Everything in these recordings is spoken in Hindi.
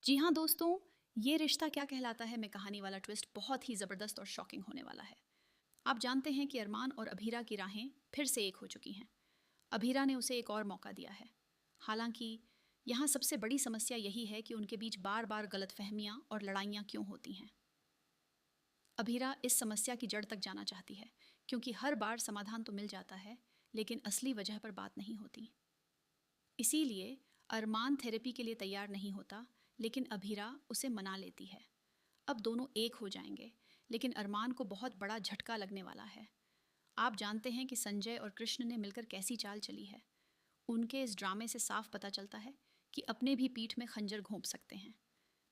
जी हाँ दोस्तों, ये रिश्ता क्या कहलाता है मैं कहानी वाला ट्विस्ट बहुत ही ज़बरदस्त और शॉकिंग होने वाला है। आप जानते हैं कि अरमान और अभीरा की राहें फिर से एक हो चुकी हैं। अभीरा ने उसे एक और मौका दिया है। हालांकि यहाँ सबसे बड़ी समस्या यही है कि उनके बीच बार बार गलतफहमियाँ और लड़ाइयाँ क्यों होती हैं। अभीरा इस समस्या की जड़ तक जाना चाहती है, क्योंकि हर बार समाधान तो मिल जाता है, लेकिन असली वजह पर बात नहीं होती। इसीलिए अरमान थेरेपी के लिए तैयार नहीं होता, लेकिन अभीरा उसे मना लेती है। अब दोनों एक हो जाएंगे, लेकिन अरमान को बहुत बड़ा झटका लगने वाला है। आप जानते हैं कि संजय और कृष्ण ने मिलकर कैसी चाल चली है। उनके इस ड्रामे से साफ पता चलता है कि अपने भी पीठ में खंजर घोंप सकते हैं।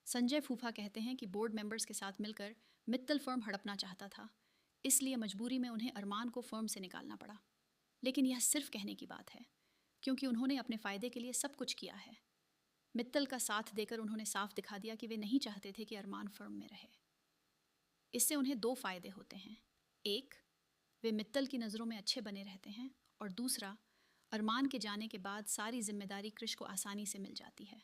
संजय फूफा कहते हैं कि बोर्ड मेंबर्स के साथ मिलकर मित्तल फर्म हड़पना चाहता था, इसलिए मजबूरी में उन्हें अरमान को फर्म से निकालना पड़ा। लेकिन यह सिर्फ कहने की बात है, क्योंकि उन्होंने अपने फ़ायदे के लिए सब कुछ किया है। मित्तल का साथ देकर उन्होंने साफ दिखा दिया कि वे नहीं चाहते थे कि अरमान फर्म में रहे। इससे उन्हें दो फायदे होते हैं। एक, वे मित्तल की नज़रों में अच्छे बने रहते हैं, और दूसरा, अरमान के जाने के बाद सारी जिम्मेदारी कृष को आसानी से मिल जाती है।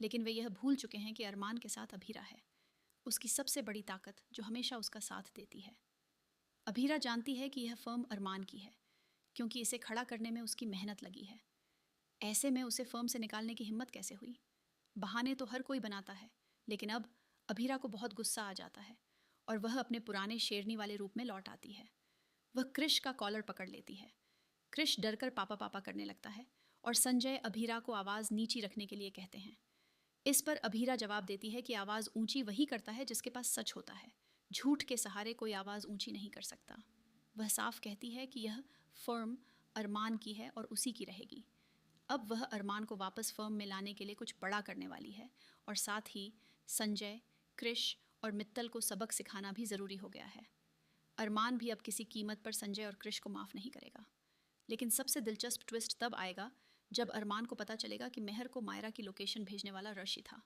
लेकिन वे यह भूल चुके हैं कि अरमान के साथ अभीरा है, उसकी सबसे बड़ी ताकत जो हमेशा उसका साथ देती है। अभीरा जानती है कि यह फर्म अरमान की है, क्योंकि इसे खड़ा करने में उसकी मेहनत लगी है। ऐसे में उसे फर्म से निकालने की हिम्मत कैसे हुई? बहाने तो हर कोई बनाता है, लेकिन अब अभीरा को बहुत गुस्सा आ जाता है और वह अपने पुराने शेरनी वाले रूप में लौट आती है। वह कृष का कॉलर पकड़ लेती है। कृष डरकर पापा पापा करने लगता है और संजय अभीरा को आवाज़ नीची रखने के लिए कहते हैं। इस पर अभीरा जवाब देती है कि आवाज़ ऊंची वही करता है जिसके पास सच होता है। झूठ के सहारे कोई आवाज़ ऊंची नहीं कर सकता। वह साफ कहती है कि यह फर्म अरमान की है और उसी की रहेगी। अब वह अरमान को वापस फर्म में लाने के लिए कुछ बड़ा करने वाली है, और साथ ही संजय, कृष और मित्तल को सबक सिखाना भी ज़रूरी हो गया है। अरमान भी अब किसी कीमत पर संजय और कृष को माफ़ नहीं करेगा। लेकिन सबसे दिलचस्प ट्विस्ट तब आएगा जब अरमान को पता चलेगा कि मेहर को मायरा की लोकेशन भेजने वाला ऋषि था।